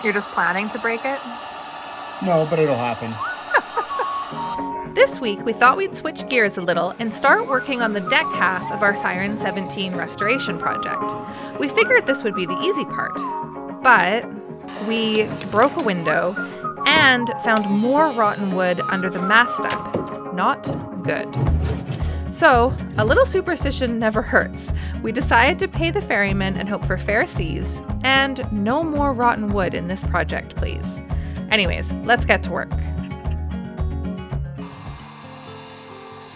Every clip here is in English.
You're just planning to break it? No, but it'll happen. This week, we thought we'd switch gears a little and start working on the deck half of our Siren 17 restoration project. We figured this would be the easy part, but we broke a window and found more rotten wood under the mast step. Not good. So, a little superstition never hurts. We decided to pay the ferryman and hope for fair seas, and no more rotten wood in this project, please. Anyways, let's get to work.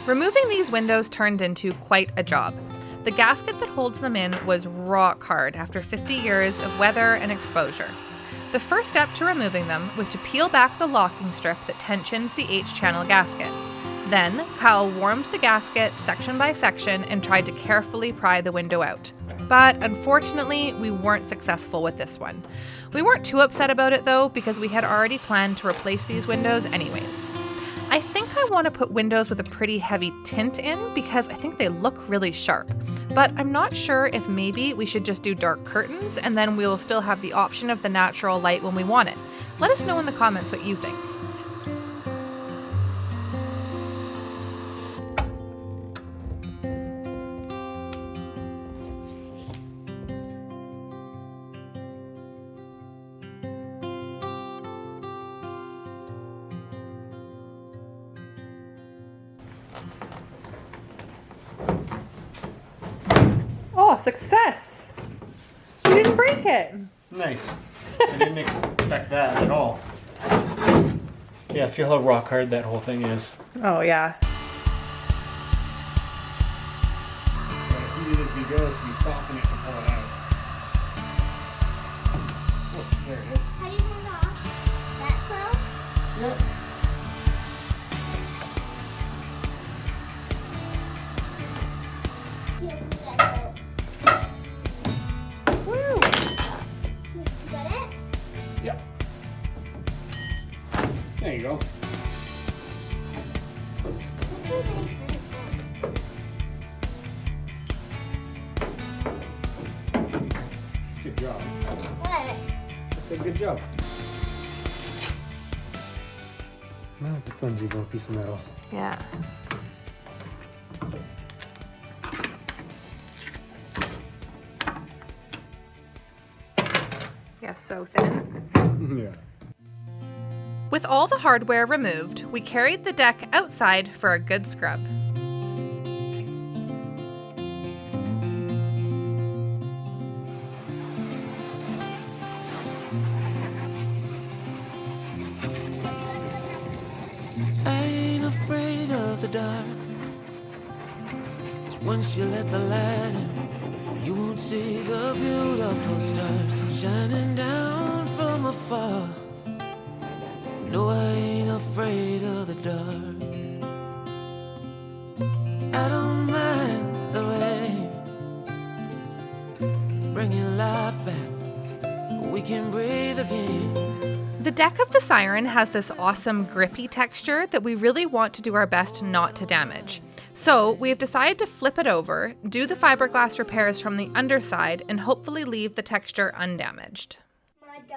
Removing these windows turned into quite a job. The gasket that holds them in was rock hard after 50 years of weather and exposure. The first step to removing them was to peel back the locking strip that tensions the H-channel gasket. Then, Kyle warmed the gasket section by section and tried to carefully pry the window out. But unfortunately, we weren't successful with this one. We weren't too upset about it though, because we had already planned to replace these windows anyways. I think I want to put windows with a pretty heavy tint in because I think they look really sharp. But I'm not sure if maybe we should just do dark curtains and then we'll still have the option of the natural light when we want it. Let us know in the comments what you think. Oh, success! You didn't break it! Nice. I didn't expect that at all. Yeah, feel how rock hard that whole thing is. Oh, yeah. But if we do as we go, so we soften it and pull it out. Oh, there it is. How do you turn it off? That slow? Yep. Yeah, we got it. Woo! You got it? Yep. There you go. Good job. What? I said good job. Now it's a flimsy little piece of metal. Yeah. Yeah, so thin. Yeah. With all the hardware removed, we carried the deck outside for a good scrub. I ain't afraid of the dark. 'Cause once you let the light in, you won't see the beautiful stars shining down from afar. No, I ain't afraid of the dark. I don't mind the rain, bringing life back. We can breathe again. The deck of the Siren has this awesome grippy texture that we really want to do our best not to damage. So we have decided to flip it over, do the fiberglass repairs from the underside, and hopefully leave the texture undamaged.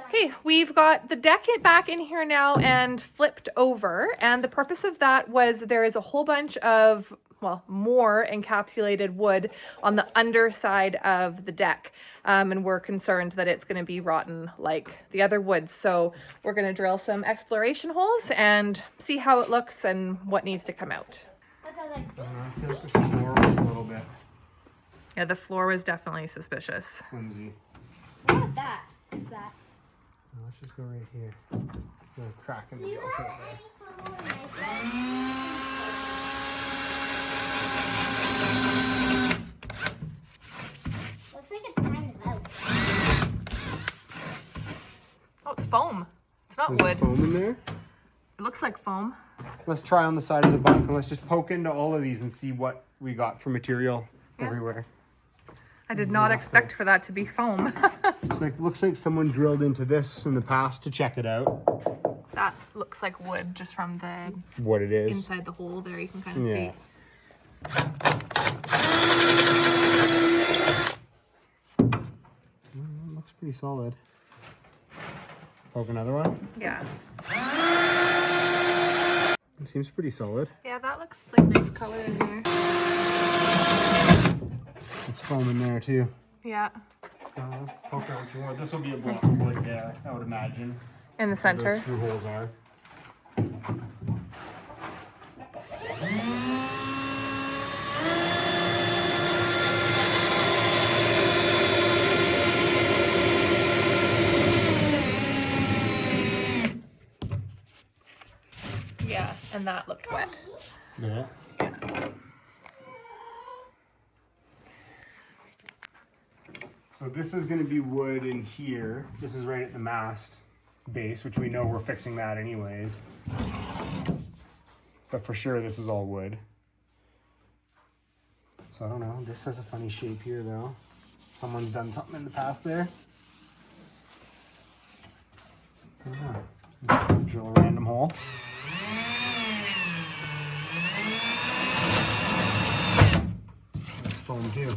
Okay, we've got the deck back in here now and flipped over, and the purpose of that was there is a whole bunch of, well, more encapsulated wood on the underside of the deck, and we're concerned that it's going to be rotten like the other wood. So we're going to drill some exploration holes and see how it looks and what needs to come out. I feel like this floor was a little bit Yeah, the floor was definitely suspicious. flimsy. What is that? What's that? Let's just go right here. The crack in the Do you okay have there. any color knife? Looks like it's kind of out. Oh, it's foam. It's not There's wood. foam in there. It looks like foam. Let's try on the side of the bunk and let's just poke into all of these and see what we got for material everywhere. I did not expect for that to be foam. It's like looks like someone drilled into this in the past to check it out. That looks like wood just from the What it is. inside the hole there. You can kind of Yeah. see. Looks pretty solid. Poke another one. Yeah. It seems pretty solid. Yeah, that looks like nice color in there. It's foam in there too. Yeah. Poke out what you want. This will be a block of wood there, I would imagine. In the center. Those screw holes are. Yeah, and that looked wet. Yeah. So this is going to be wood in here. This is right at the mast base, which we know we're fixing that anyways. But for sure, this is all wood. So I don't know. This has a funny shape here, though. Someone's done something in the past there. I don't know. Drill a random hole. That's foam too.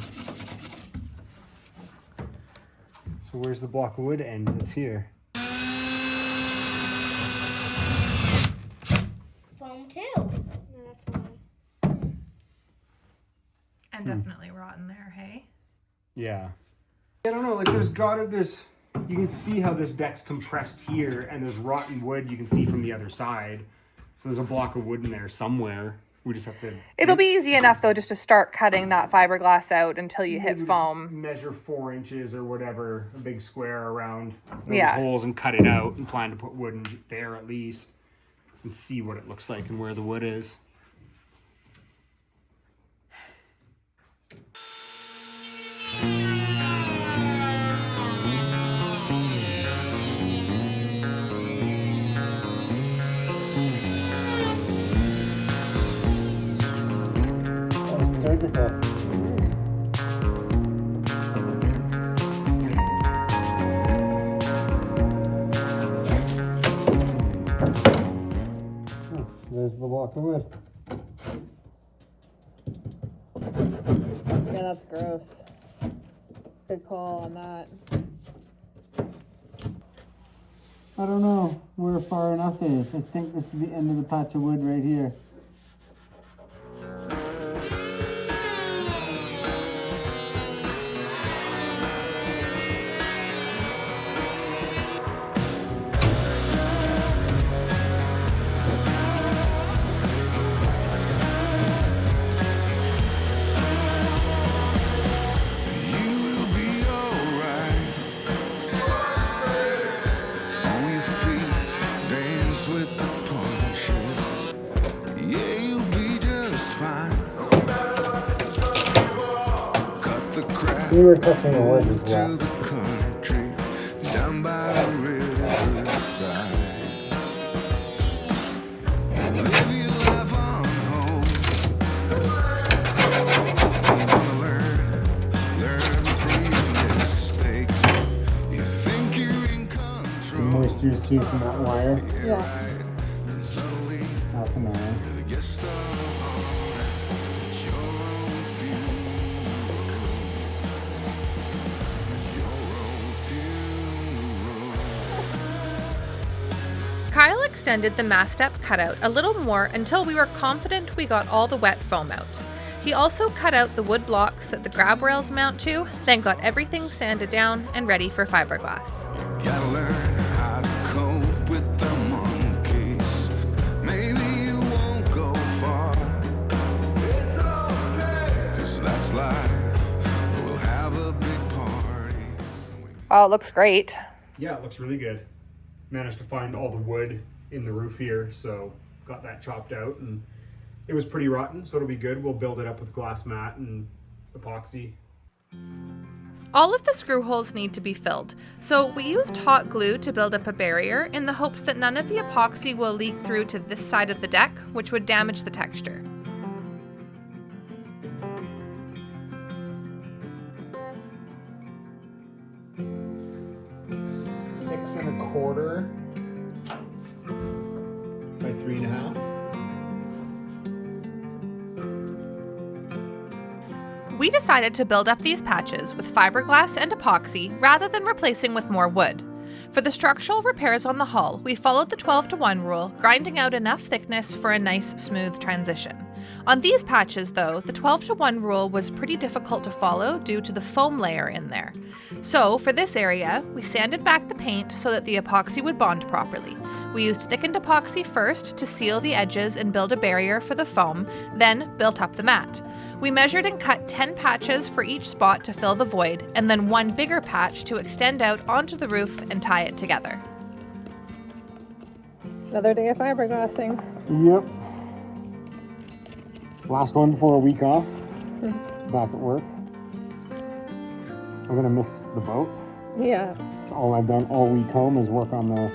So where's the block of wood end that's here? Foam too. No, that's fine. And definitely rotten there, hey? Yeah. I don't know, like there's you can see how this deck's compressed here and there's rotten wood you can see from the other side. So there's a block of wood in there somewhere. We just have to... It'll be easy enough, though, just to start cutting that fiberglass out until you hit maybe foam. Measure 4 inches or whatever, a big square around those Yeah. holes and cut it out and plan to put wood in there at least and see what it looks like and where the wood is. Surgical. There's the block of wood. Yeah, that's gross. Good call on that. I don't know where far enough is. I think this is the end of the patch of wood right here. We were touching the wood as well. The moisture's chasing that wire. Yeah. That's annoying. Kyle extended the mast step cutout a little more until we were confident we got all the wet foam out. He also cut out the wood blocks that the grab rails mount to, then got everything sanded down and ready for fiberglass. Gotta learn how to cope with the monkeys. Maybe you won't go far. It's okay. 'Cause that's life. We'll have a big party. Oh, it looks great. Yeah, it looks really good. Managed to find all the wood in the roof here, so got that chopped out, and it was pretty rotten, so it'll be good. We'll build it up with glass mat and epoxy. All of the screw holes need to be filled, so we used hot glue to build up a barrier in the hopes that none of the epoxy will leak through to this side of the deck, which would damage the texture. Six and a quarter by 3.5. We decided to build up these patches with fiberglass and epoxy rather than replacing with more wood. For the structural repairs on the hull, we followed the 12-to-1 rule, grinding out enough thickness for a nice, smooth transition. On these patches, though, the 12-to-1 rule was pretty difficult to follow due to the foam layer in there. So, for this area, we sanded back the paint so that the epoxy would bond properly. We used thickened epoxy first to seal the edges and build a barrier for the foam, then built up the mat. We measured and cut 10 patches for each spot to fill the void, and then one bigger patch to extend out onto the roof and tie it together. Another day of fiberglassing. Yep. Last one before a week off. Back at work. I'm gonna miss the boat. Yeah. That's all I've done all week home is work on the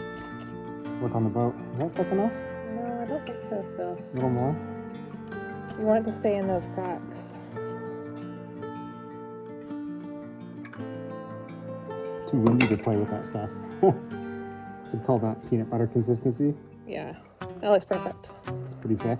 boat. Is that thick enough? No, I don't think so still. A little more? You want it to stay in those cracks. It's too windy to play with that stuff. Could call that peanut butter consistency. Yeah, that looks perfect. It's pretty thick.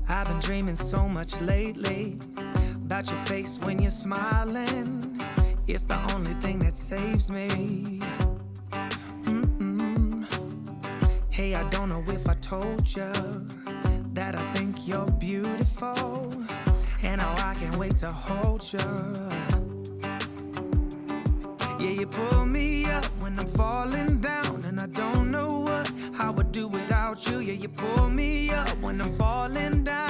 I've been dreaming so much lately about your face when you're smiling. It's the only thing that saves me. Hey, I don't know if I told you that I think you're beautiful, and how I can't wait to hold you. Yeah, you pull me up when I'm falling down, and I don't know how I would do without you. Yeah, you pull me up when I'm falling down.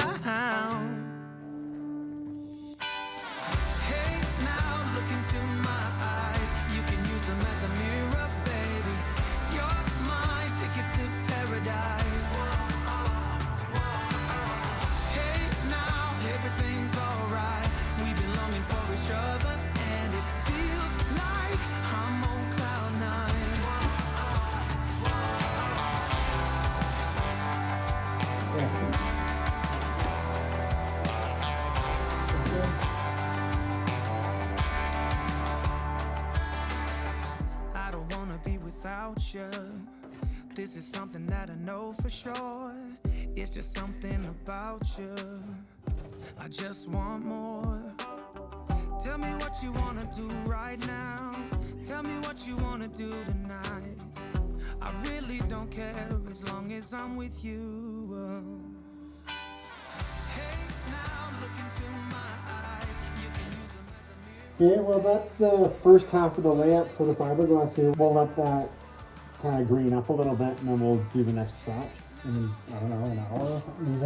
Hey, now look into my eyes. You can use them as a mirror, baby. You're my ticket to paradise. Hey, now everything's alright. We've been longing for each other, and it feels like I'm on cloud nine. I don't wanna be without you. This is something that I know for sure. It's just something about you. I just want more. Tell me what you wanna do right now. Tell me what you wanna do tonight. I really don't care as long as I'm with you. Hey, now look into my eyes. You can use them as a mirror. Okay, well that's the first half of the layup for the fiberglass here. We'll let that kind of green up a little bit, and then we'll do the next batch. And I don't know, an hour or something. These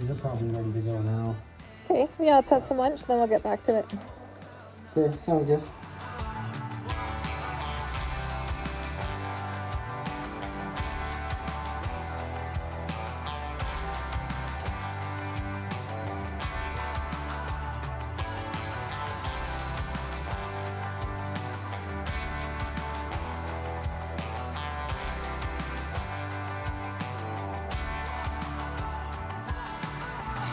are probably ready to go now. Okay, yeah, let's have some lunch, then we'll get back to it. Okay, sounds good.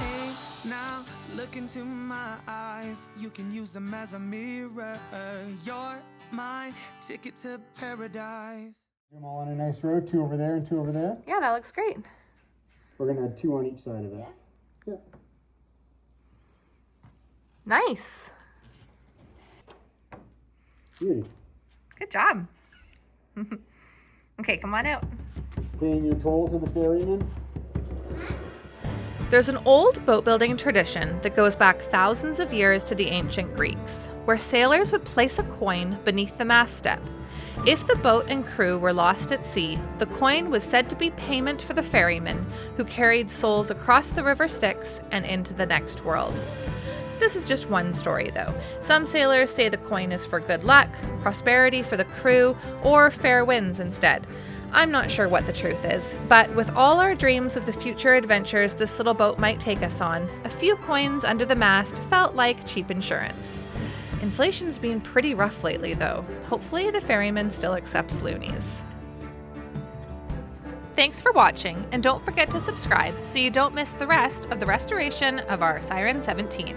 Hey, now look into my eyes. You can use them as a mirror. You're my ticket to paradise. Do them all in a nice row, 2 over there and 2 over there. Yeah, that looks great. We're gonna have 2 on each side of it. Yeah. Nice. Beauty. Good job. Okay, come on out. Paying your toll to the ferryman. There's an old boat building tradition that goes back thousands of years to the ancient Greeks, where sailors would place a coin beneath the mast step. If the boat and crew were lost at sea, the coin was said to be payment for the ferryman who carried souls across the river Styx and into the next world. This is just one story, though. Some sailors say the coin is for good luck, prosperity for the crew, or fair winds instead. I'm not sure what the truth is, but with all our dreams of the future adventures this little boat might take us on, a few coins under the mast felt like cheap insurance. Inflation's been pretty rough lately, though. Hopefully the ferryman still accepts loonies. Thanks for watching, and don't forget to subscribe so you don't miss the rest of the restoration of our Siren 17.